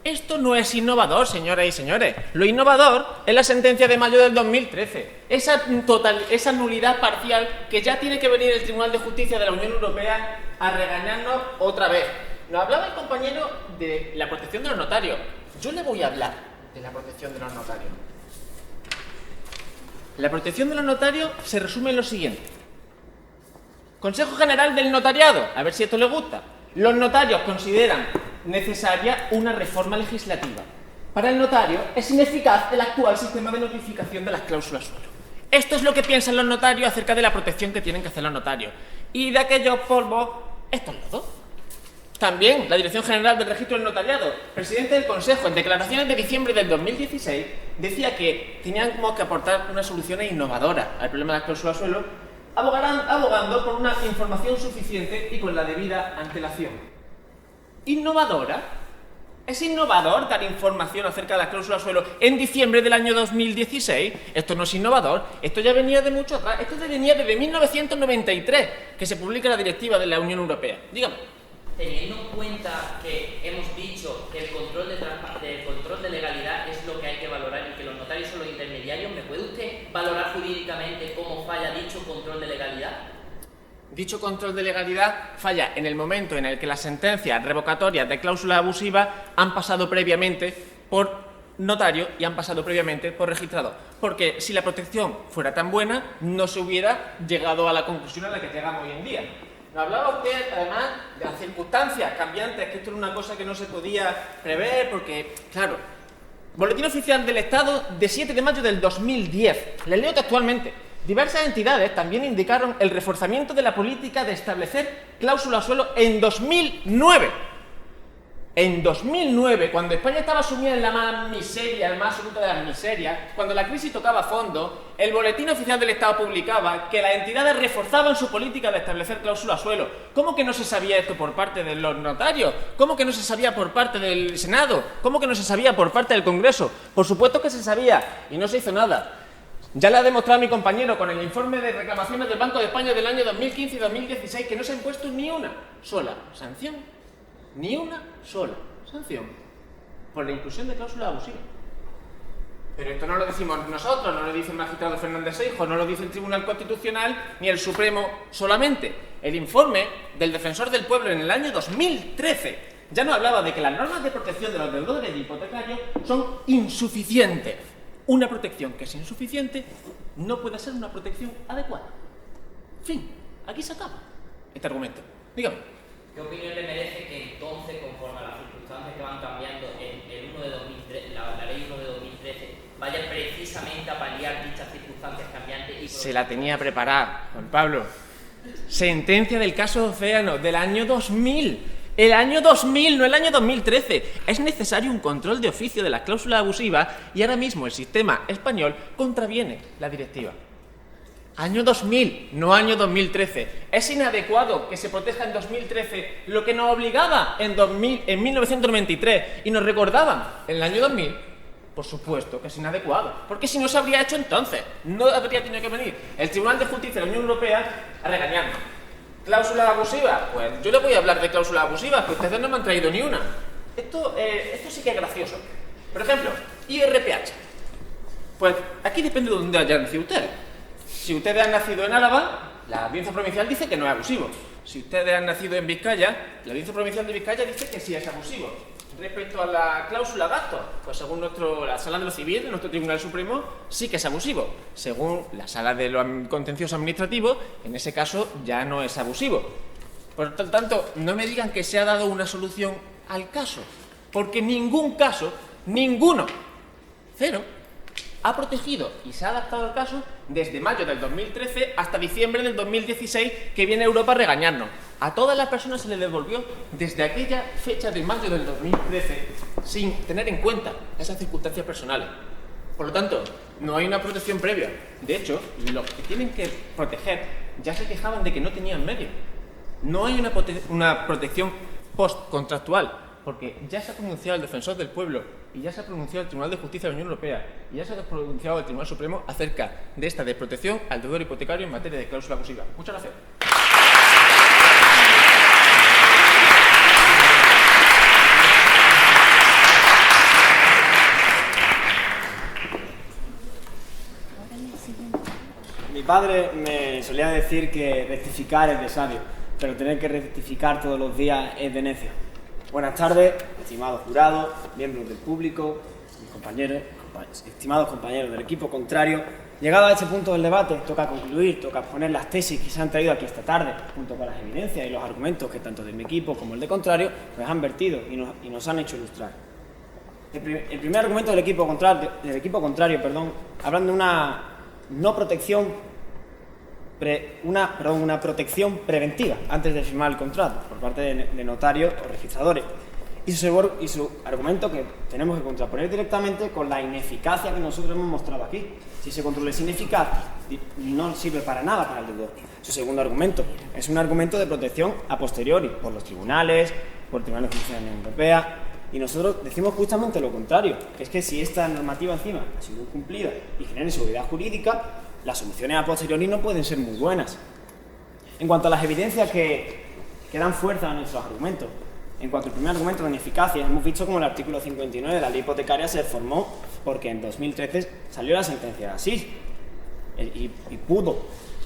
Esto no es innovador, señoras y señores. Lo innovador es la sentencia de mayo del 2013. Esa nulidad parcial que ya tiene que venir el Tribunal de Justicia de la Unión Europea a regañarnos otra vez. Nos hablaba el compañero de la protección de los notarios. Yo le voy a hablar de la protección de los notarios. La protección de los notarios se resume en lo siguiente. Consejo General del Notariado. A ver si esto les gusta. Los notarios consideran necesaria una reforma legislativa. Para el notario es ineficaz el actual sistema de notificación de las cláusulas suelo. esto es lo que piensan los notarios acerca de la protección que tienen que hacer los notarios. Y de aquellos polvos, esto es lodo. También la Dirección General del Registro del Notariado, presidente del Consejo, en declaraciones de diciembre del 2016, decía que teníamos que aportar unas soluciones innovadoras al problema de las cláusulas suelo, abogando por una información suficiente y con la debida antelación. ¿Innovadora? ¿Es innovador dar información acerca de las cláusulas suelo en diciembre del año 2016? Esto no es innovador, esto ya venía de mucho atrás, esto venía desde 1993, que se publica la directiva de la Unión Europea. Dígame. Teniendo en cuenta que hemos dicho que el control de legalidad es lo que hay que valorar y que los notarios son los intermediarios, ¿me puede usted valorar jurídicamente cómo falla dicho control de legalidad? Dicho control de legalidad falla en el momento en el que las sentencias revocatorias de cláusulas abusivas han pasado previamente por notario y han pasado previamente por registrado. Porque si la protección fuera tan buena, no se hubiera llegado a la conclusión a la que llegamos hoy en día. Nos hablaba usted, además, de las circunstancias cambiantes, que esto era una cosa que no se podía prever, porque, claro, Boletín Oficial del Estado de 7 de mayo del 2010. Les leo textualmente. Diversas entidades también indicaron el reforzamiento de la política de establecer cláusulas suelo en 2009. En 2009, cuando España estaba sumida en la más miseria, el más absoluta de las miserias, cuando la crisis tocaba fondo, el Boletín Oficial del Estado publicaba que las entidades reforzaban su política de establecer cláusulas suelo. ¿Cómo que no se sabía esto por parte de los notarios? ¿Cómo que no se sabía por parte del Senado? ¿Cómo que no se sabía por parte del Congreso? Por supuesto que se sabía y no se hizo nada. Ya le ha demostrado mi compañero con el informe de reclamaciones del Banco de España del año 2015 y 2016 que no se ha impuesto ni una sola sanción. Ni una sola sanción por la inclusión de cláusulas abusivas. Pero esto no lo decimos nosotros, no lo dice el magistrado Fernández Seijo, no lo dice el Tribunal Constitucional ni el Supremo solamente. El informe del Defensor del Pueblo en el año 2013 ya nos hablaba de que las normas de protección de los deudores hipotecarios son insuficientes. Una protección que es insuficiente no puede ser una protección adecuada. Fin, aquí se acaba este argumento. Dígame. ¿Qué opinión le merece que entonces, conforme a las circunstancias que van cambiando, el 1 de 2013, la ley 1 de 2013 vaya precisamente a paliar dichas circunstancias cambiantes? Y se la tenía preparada, Juan Pablo. Sentencia del caso Océano del año 2000. El año 2000, no el año 2013. Es necesario un control de oficio de las cláusulas abusivas y ahora mismo el sistema español contraviene la directiva. Año 2000, no año 2013. Es inadecuado que se proteja en 2013 lo que nos obligaba en 1993 y nos recordaban en el año 2000. Por supuesto que es inadecuado, porque si no se habría hecho entonces, no habría tenido que venir el Tribunal de Justicia de la Unión Europea a regañarnos. ¿Cláusulas abusivas? Pues yo le voy a hablar de cláusulas abusivas, que ustedes no me han traído ni una. Esto sí que es gracioso. Por ejemplo, IRPH. Pues aquí depende de dónde hayan nacido ustedes. Si ustedes han nacido en Álava, la Audiencia Provincial dice que no es abusivo. Si ustedes han nacido en Vizcaya, la Audiencia Provincial de Vizcaya dice que sí es abusivo. Respecto a la cláusula gastos, pues según la Sala de lo Civil de nuestro Tribunal Supremo, sí que es abusivo. Según la Sala de lo Contencioso Administrativo, en ese caso ya no es abusivo. Por lo tanto, no me digan que se ha dado una solución al caso, porque ningún caso, ninguno, cero, ha protegido y se ha adaptado al caso desde mayo del 2013 hasta diciembre del 2016, que viene Europa a regañarnos. A todas las personas se les devolvió desde aquella fecha de mayo del 2013 sin tener en cuenta esas circunstancias personales. Por lo tanto, no hay una protección previa. De hecho, los que tienen que proteger ya se quejaban de que no tenían medios. No hay una protección postcontractual, porque ya se ha pronunciado el Defensor del Pueblo y ya se ha pronunciado el Tribunal de Justicia de la Unión Europea y ya se ha pronunciado el Tribunal Supremo acerca de esta de protección al deudor hipotecario en materia de cláusula abusiva. Muchas gracias. Mi padre me solía decir que rectificar es de sabio, pero tener que rectificar todos los días es de necio. Buenas tardes, estimados jurados, miembros del público, mis compañeros, estimados compañeros del equipo contrario. Llegado a este punto del debate, toca concluir, toca exponer las tesis que se han traído aquí esta tarde, junto con las evidencias y los argumentos que tanto de mi equipo como el de contrario pues han vertido y nos han hecho ilustrar. El primer argumento del equipo contrario, hablan de una una protección preventiva antes de firmar el contrato por parte de notarios o registradores. Y su argumento que tenemos que contraponer directamente con la ineficacia que nosotros hemos mostrado aquí. Si ese control es ineficaz, no sirve para nada para el deudor. Su segundo argumento es un argumento de protección a posteriori por los tribunales, por tribunales de justicia de la Unión Europea. Y nosotros decimos justamente lo contrario, que es que si esta normativa encima ha sido incumplida y genera inseguridad jurídica, las soluciones a posteriori no pueden ser muy buenas. En cuanto a las evidencias que dan fuerza a nuestros argumentos, en cuanto al primer argumento de ineficacia, hemos visto cómo el artículo 59 de la ley hipotecaria se formó porque en 2013 salió la sentencia de Asís y pudo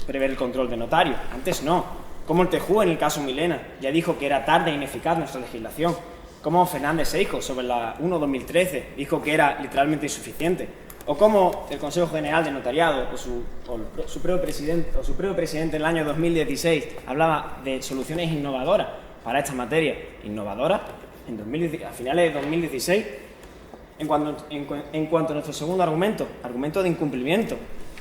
prever el control de notario. Antes no. Como el TJUE en el caso Milena ya dijo que era tarde e ineficaz nuestra legislación. Como Fernández Seijo sobre la 1/2013 dijo que era literalmente insuficiente. O como el Consejo General de Notariado o su propio presidente en el año 2016 hablaba de soluciones innovadoras para esta materia. ¿Innovadoras? A finales de 2016. En cuanto a nuestro segundo argumento de incumplimiento,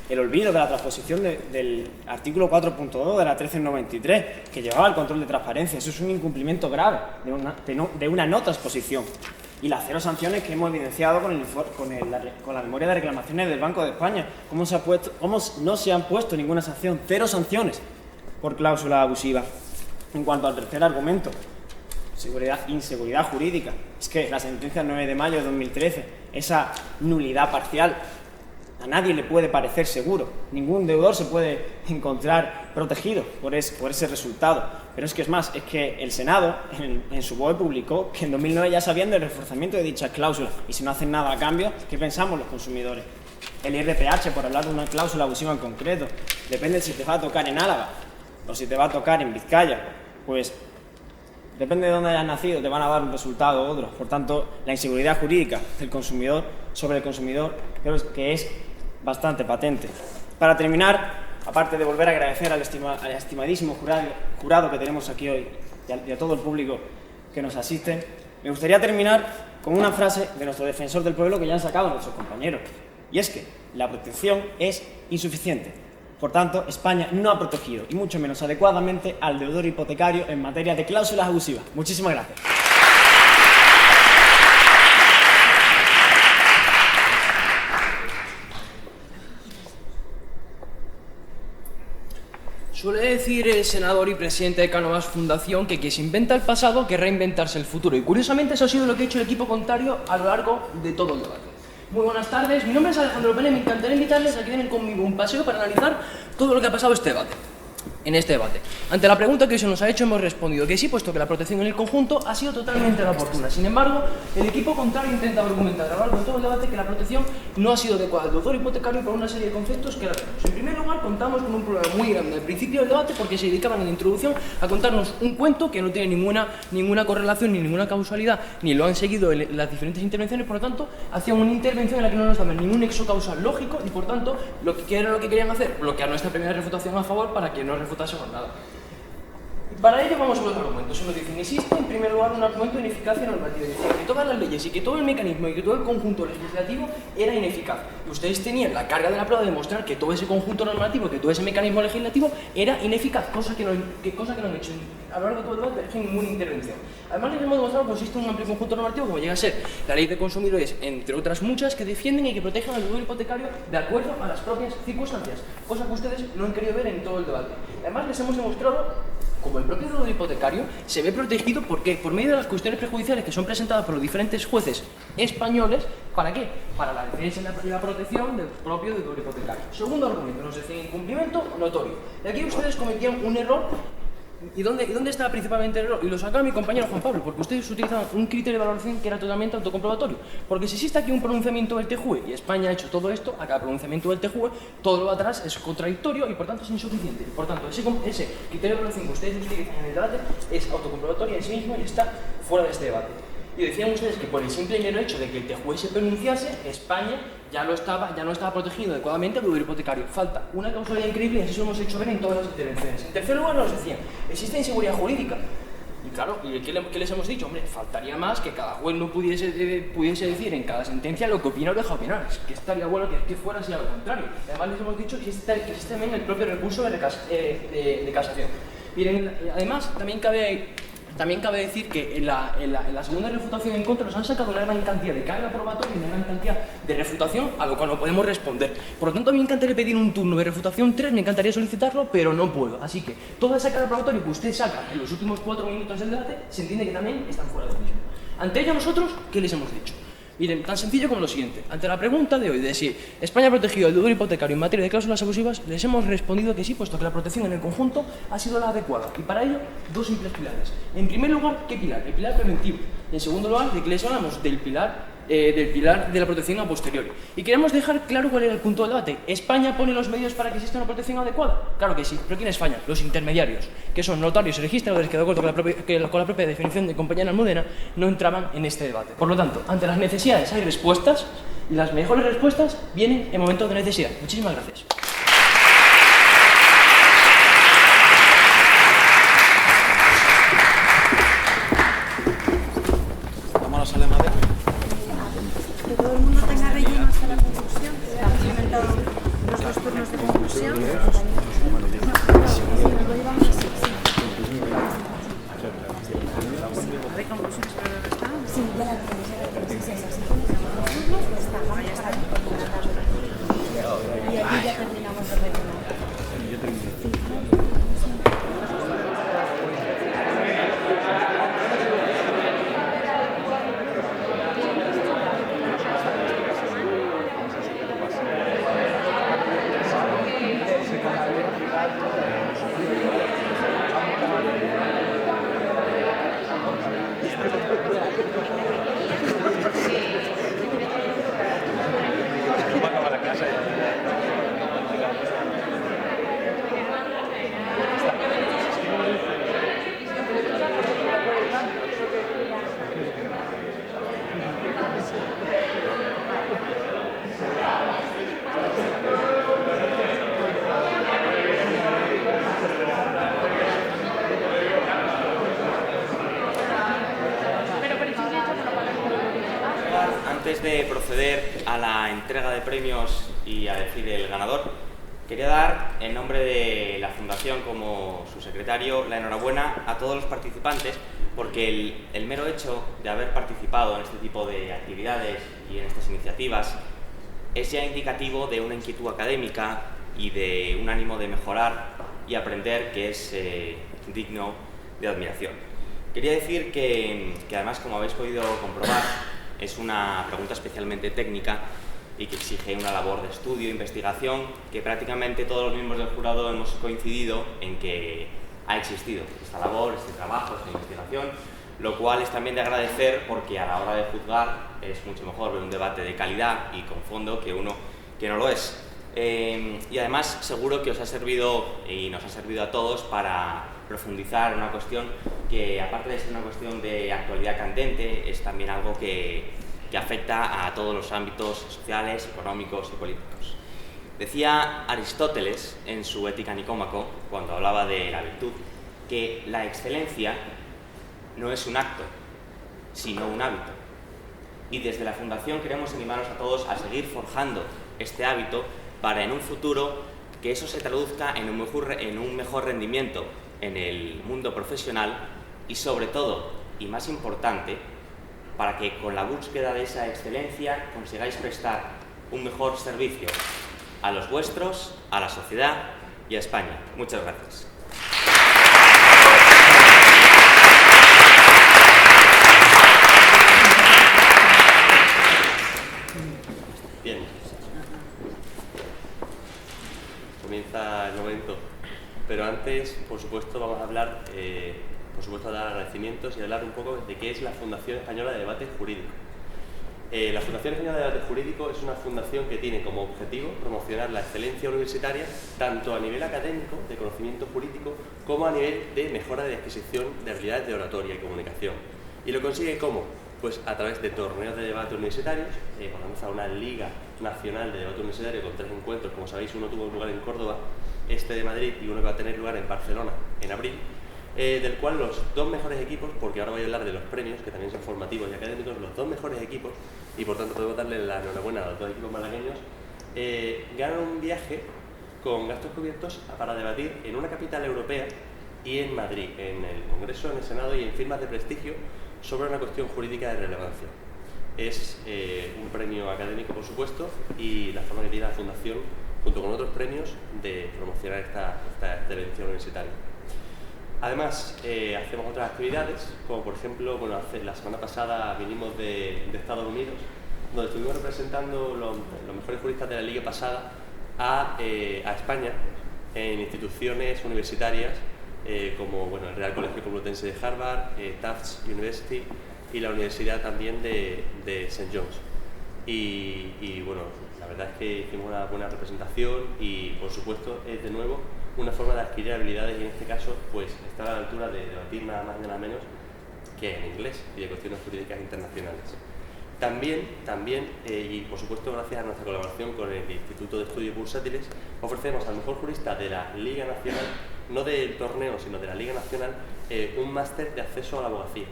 el olvido de la transposición del artículo 4.2 de la 1393, que llevaba al control de transparencia. Eso es un incumplimiento grave de una no transposición. Y las 0 sanciones que hemos evidenciado con la memoria de reclamaciones del Banco de España. ¿Cómo no se han puesto ninguna sanción? 0 sanciones por cláusula abusiva. En cuanto al tercer argumento, inseguridad jurídica, es que la sentencia 9 de mayo de 2013, esa nulidad parcial, a nadie le puede parecer seguro. Ningún deudor se puede encontrar protegido por ese resultado. Pero es que el Senado en su BOE publicó que en 2009 ya sabían del reforzamiento de dichas cláusulas y si no hacen nada a cambio, ¿qué pensamos los consumidores? El IRPH, por hablar de una cláusula abusiva en concreto, depende si te va a tocar en Álava o si te va a tocar en Vizcaya, pues depende de dónde hayas nacido, te van a dar un resultado u otro. Por tanto, la inseguridad jurídica del consumidor sobre el consumidor creo que es bastante patente. Para terminar, aparte de volver a agradecer al estimadísimo jurado que tenemos aquí hoy y a todo el público que nos asiste, me gustaría terminar con una frase de nuestro defensor del pueblo que ya han sacado nuestros compañeros. Y es que la protección es insuficiente. Por tanto, España no ha protegido, y mucho menos adecuadamente, al deudor hipotecario en materia de cláusulas abusivas. Muchísimas gracias. Suele decir el senador y presidente de Cánovas Fundación que quien se inventa el pasado querrá inventarse el futuro. Y curiosamente eso ha sido lo que ha hecho el equipo contrario a lo largo de todo el debate. Muy buenas tardes, mi nombre es Alejandro Pérez, me encantaría invitarles a que den conmigo un paseo para analizar todo lo que ha pasado en este debate. Ante la pregunta que se nos ha hecho hemos respondido que sí, puesto que la protección en el conjunto ha sido totalmente la oportuna. Sin embargo, el equipo contrario intenta argumentar a lo largo de todo el debate que la protección no ha sido adecuada al deudor hipotecario por una serie de conceptos que ahora vemos. En primer lugar, contamos con un problema muy grande al principio del debate porque se dedicaban en la introducción a contarnos un cuento que no tiene ninguna correlación ni ninguna causalidad, ni lo han seguido en las diferentes intervenciones, por lo tanto, hacían una intervención en la que no nos daban ningún nexo causal lógico y, por tanto, ¿qué era lo que querían hacer? Bloquear nuestra primera refutación a favor para que no refutásemos nada. Para ello vamos a los argumentos. Se nos dice que existe, en primer lugar, un argumento de ineficacia normativa, es decir, que todas las leyes y que todo el mecanismo y que todo el conjunto legislativo era ineficaz. Y ustedes tenían la carga de la prueba de demostrar que todo ese conjunto normativo, que todo ese mecanismo legislativo era ineficaz, cosa que no han hecho a lo largo de todo el debate sin ninguna intervención. Además, les hemos demostrado que existe un amplio conjunto normativo, como llega a ser la Ley de Consumidores, entre otras muchas, que defienden y que protegen al deudor hipotecario de acuerdo a las propias circunstancias, cosa que ustedes no han querido ver en todo el debate. Además, les hemos demostrado como el propio deudor hipotecario se ve protegido por medio de las cuestiones prejudiciales que son presentadas por los diferentes jueces españoles. ¿Para qué? Para la defensa y la protección del propio deudor hipotecario. Segundo argumento, nos decían incumplimiento notorio. Y aquí ustedes cometían un error. ¿Y dónde estaba principalmente el error? Y lo sacaba mi compañero Juan Pablo, porque ustedes utilizaban un criterio de valoración que era totalmente autocomprobatorio. Porque si existe aquí un pronunciamiento del TJUE y España ha hecho todo esto, a cada pronunciamiento del TJUE, todo lo atrás es contradictorio y por tanto es insuficiente. Por tanto, ese criterio de valoración que ustedes utilizan en el debate es autocomprobatorio en sí mismo y está fuera de este debate. Y decían ustedes que por el simple y mero hecho de que el TJUE se pronunciase, España ya no estaba protegido adecuadamente al deudor hipotecario. Falta una causalidad increíble y así lo hemos hecho ver en todas las intervenciones. En tercer lugar nos decían, existe inseguridad jurídica. Y claro, ¿qué les hemos dicho? Hombre, faltaría más que cada juez no pudiese decir en cada sentencia lo que opina o deja opinar. Es que estaría bueno que fuera así, al contrario. Además les hemos dicho que existe también el propio recurso de casación. Miren, además también cabe decir que en la segunda refutación en contra nos han sacado una gran cantidad de carga probatoria y una gran cantidad de refutación, a lo cual no podemos responder. Por lo tanto, a mí me encantaría pedir un turno de refutación 3, me encantaría solicitarlo, pero no puedo. Así que toda esa carga probatoria que usted saca en los últimos 4 minutos del debate, se entiende que también están fuera del mismo. Ante ello, nosotros, ¿qué les hemos dicho? Miren, tan sencillo como lo siguiente. Ante la pregunta de hoy de si España ha protegido el deudor hipotecario en materia de cláusulas abusivas, les hemos respondido que sí, puesto que la protección en el conjunto ha sido la adecuada. Y para ello, 2 simples pilares. En primer lugar, ¿qué pilar? El pilar preventivo. Y en segundo lugar, ¿de qué les hablamos? Del pilar de la protección a posteriori. Y queremos dejar claro cuál era el punto del debate. ¿España pone los medios para que exista una protección adecuada? Claro que sí. ¿Pero quiénes fallan? Los intermediarios, que son notarios y registradores que, de acuerdo con la propia definición de compañera Almudena, no entraban en este debate. Por lo tanto, ante las necesidades hay respuestas, y las mejores respuestas vienen en momentos de necesidad. Muchísimas gracias. Vámonos a la madera. Que todo el mundo tenga relleno hasta la conclusión. Se han implementado los 2 turnos de conclusión. Lo llevamos así, sí. ¿Hay conclusiones para los restantes? Sí, ya la tenemos, sí, así. Turnos, está, vamos para aquí. Y aquí ya terminamos de rellenar. Antes de proceder a la entrega de premios y a decir el ganador, quería dar, en nombre de la Fundación como su secretario, la enhorabuena a todos los participantes, porque el mero hecho de haber participado en este tipo de actividades y en estas iniciativas es ya indicativo de una inquietud académica y de un ánimo de mejorar y aprender que es digno de admiración. Quería decir que además, como habéis podido comprobar, es una pregunta especialmente técnica y que exige una labor de estudio e investigación que prácticamente todos los miembros del jurado hemos coincidido en que ha existido esta labor, este trabajo, esta investigación, lo cual es también de agradecer porque a la hora de juzgar es mucho mejor ver un debate de calidad y con fondo que uno que no lo es. Y además seguro que os ha servido y nos ha servido a todos para profundizar en una cuestión que, aparte de ser una cuestión de actualidad candente, es también algo que afecta a todos los ámbitos sociales, económicos y políticos. Decía Aristóteles en su Ética Nicómaco, cuando hablaba de la virtud, que la excelencia no es un acto, sino un hábito. Y desde la Fundación queremos animaros a todos a seguir forjando este hábito para en un futuro que eso se traduzca en un mejor rendimiento en el mundo profesional y, sobre todo, y más importante, para que con la búsqueda de esa excelencia consigáis prestar un mejor servicio a los vuestros, a la sociedad y a España. Muchas gracias. Bien. Comienza el momento. Pero antes, por supuesto, vamos a hablar, a dar agradecimientos y hablar un poco de qué es la Fundación Española de Debate Jurídico. La Fundación Española de Debate Jurídico es una fundación que tiene como objetivo promocionar la excelencia universitaria tanto a nivel académico, de conocimiento jurídico, como a nivel de mejora de adquisición de habilidades de oratoria y comunicación. ¿Y lo consigue cómo? Pues a través de torneos de debate universitarios. Organiza una Liga Nacional de Debate Universitario con 3 encuentros. Como sabéis, uno tuvo lugar en Córdoba, este de Madrid y uno que va a tener lugar en Barcelona en abril. del cual los dos mejores equipos, porque ahora voy a hablar de los premios, que también son formativos y académicos, los dos mejores equipos, y por tanto podemos darle la enhorabuena a los dos equipos malagueños, ganan un viaje con gastos cubiertos para debatir en una capital europea y en Madrid, en el Congreso, en el Senado y en firmas de prestigio sobre una cuestión jurídica de relevancia. Es un premio académico, por supuesto, y la forma que tiene la Fundación, junto con otros premios, de promocionar esta excelencia universitaria. Además, hacemos otras actividades, como por ejemplo, bueno, la semana pasada vinimos de Estados Unidos, donde estuvimos representando los mejores juristas de la liga pasada a España en instituciones universitarias como bueno, el Real Colegio Complutense de Harvard, Tufts University y la Universidad también de St. John's. Y bueno, la verdad es que hicimos una buena representación y por supuesto es de nuevo una forma de adquirir habilidades y en este caso pues estar a la altura de debatir nada más y nada menos que en inglés y de cuestiones jurídicas internacionales. También, y por supuesto gracias a nuestra colaboración con el Instituto de Estudios Bursátiles, ofrecemos al mejor jurista de la Liga Nacional, no del torneo, sino de la Liga Nacional, un máster de acceso a la abogacía,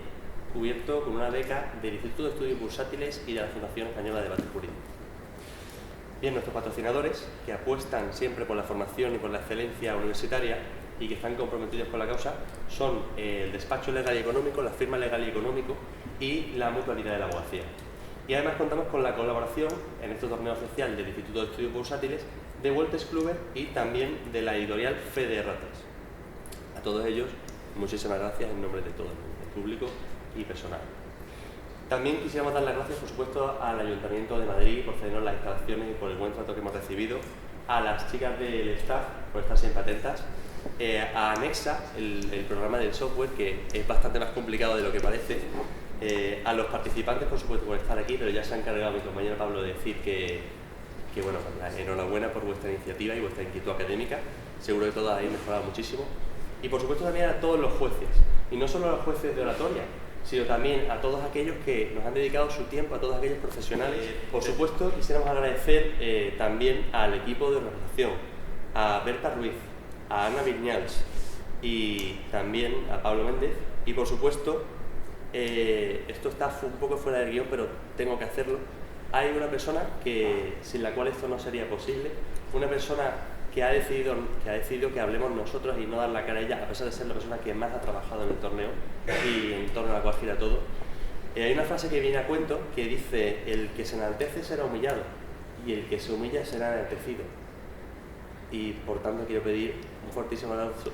cubierto con una beca del Instituto de Estudios Bursátiles y de la Fundación Española de Debate Jurídico. Bien, nuestros patrocinadores, que apuestan siempre por la formación y por la excelencia universitaria y que están comprometidos con la causa, son el Despacho Legal y Económico, la Firma Legal y Económico y la Mutualidad de la Abogacía. Y además contamos con la colaboración en este torneo oficial del Instituto de Estudios Bursátiles de Wolters Kluwer y también de la editorial Fe de Ratas. A todos ellos, muchísimas gracias en nombre de todo el público y personal. También quisiéramos dar las gracias, por supuesto, al Ayuntamiento de Madrid por cedernos las instalaciones y por el buen trato que hemos recibido, a las chicas del staff por estar siempre atentas, a Anexa, el programa del software, que es bastante más complicado de lo que parece, a los participantes, por supuesto, por estar aquí, pero ya se ha encargado mi compañero Pablo de decir que bueno, enhorabuena por vuestra iniciativa y vuestra inquietud académica, seguro que todas habéis mejorado muchísimo. Y por supuesto también a todos los jueces, y no solo a los jueces de oratoria, sino también a todos aquellos que nos han dedicado su tiempo, a todos aquellos profesionales. Por supuesto, quisiéramos agradecer también al equipo de organización, a Berta Ruiz, a Ana Viñals y también a Pablo Méndez. Y por supuesto, esto está un poco fuera del guión, pero tengo que hacerlo. Hay una persona sin la cual esto no sería posible, una persona que ha decidido que hablemos nosotros y no dar la cara a ella, a pesar de ser la persona que más ha trabajado en el torneo y en torno a la cual gira todo. Hay una frase que viene a cuento que dice: el que se enaltece será humillado y el que se humilla será enaltecido. Y por tanto quiero pedir un fortísimo aplauso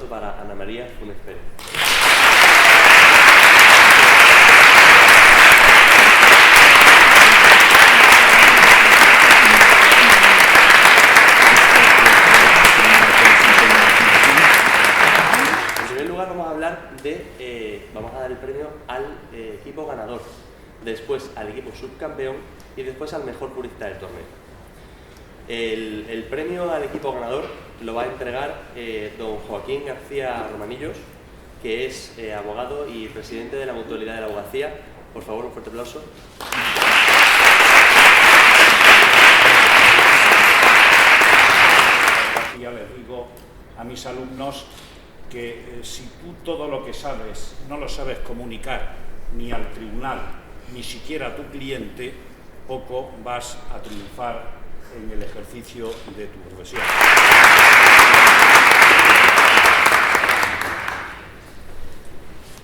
para Ana María Funes Pérez. Vamos a dar el premio al equipo ganador, después al equipo subcampeón y después al mejor jurista del torneo. El premio al equipo ganador lo va a entregar don Joaquín García Romanillos, que es abogado y presidente de la Mutualidad de la Abogacía. Por favor, un fuerte aplauso. Ya les digo a mis alumnos que si tú todo lo que sabes no lo sabes comunicar ni al tribunal, ni siquiera a tu cliente, poco vas a triunfar en el ejercicio de tu profesión.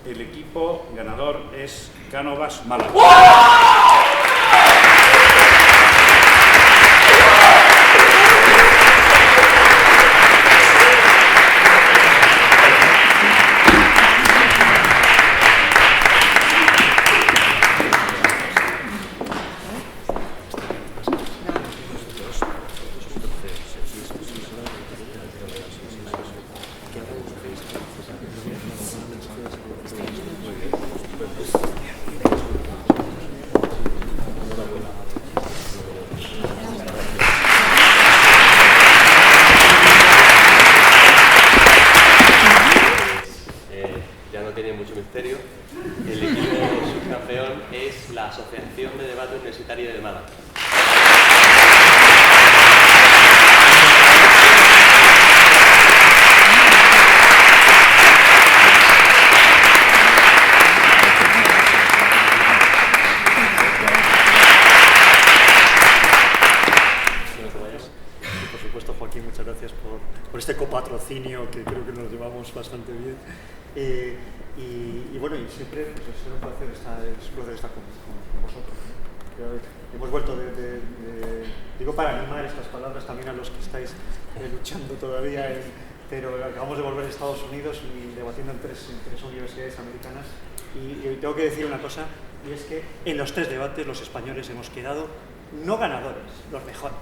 El equipo ganador es Cánovas Málaga. El equipo subcampeón es la Asociación de Debate Universitario de Málaga. muchas gracias por este copatrocinio que creo que nos llevamos bastante bien. Y bueno, y siempre pues, es un placer estar con vosotros, ¿no? Hemos vuelto digo para animar estas palabras también a los que estáis luchando todavía, pero acabamos de volver a Estados Unidos y debatiendo en tres universidades americanas. Y tengo que decir una cosa, y es que en los 3 debates los españoles hemos quedado no ganadores, los mejores.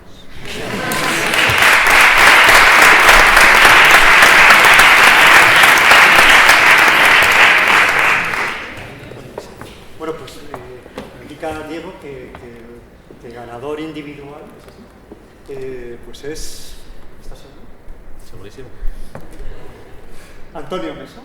Bueno, pues me indica Diego que ganador individual pues es... ¿Estás seguro? Segurísimo. Antonio Mesa.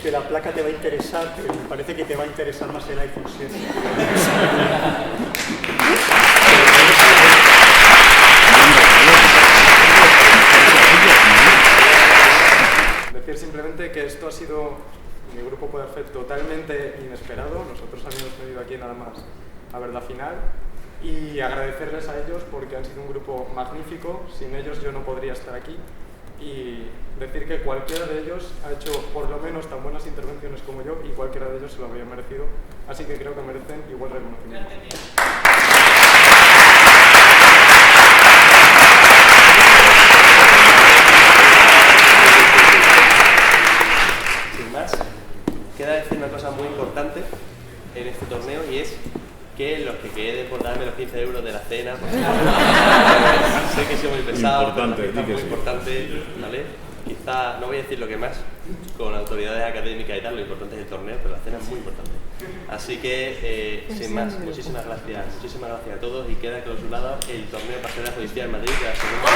Que la placa te va a interesar, pero me parece que te va a interesar más el iPhone 7. Decir simplemente que esto ha sido, mi grupo puede ser totalmente inesperado. Nosotros habíamos venido aquí nada más a ver la final y agradecerles a ellos porque han sido un grupo magnífico. Sin ellos yo no podría estar aquí. Y decir que cualquiera de ellos ha hecho por lo menos tan buenas intervenciones como yo y cualquiera de ellos se lo habría merecido, así que creo que merecen igual reconocimiento. Sin más, queda decir una cosa muy importante en este torneo y es que los que queden por darme los 15 euros de la cena, pues, sé que soy muy pesado, pero es muy importante, ¿vale? Quizá, no voy a decir lo que más, con autoridades académicas y tal, lo importante es el torneo, pero la cena es muy importante. Así que, sin más, muchísimas gracias a todos y queda clausurado el torneo Pasarela Judicial Madrid de la segunda.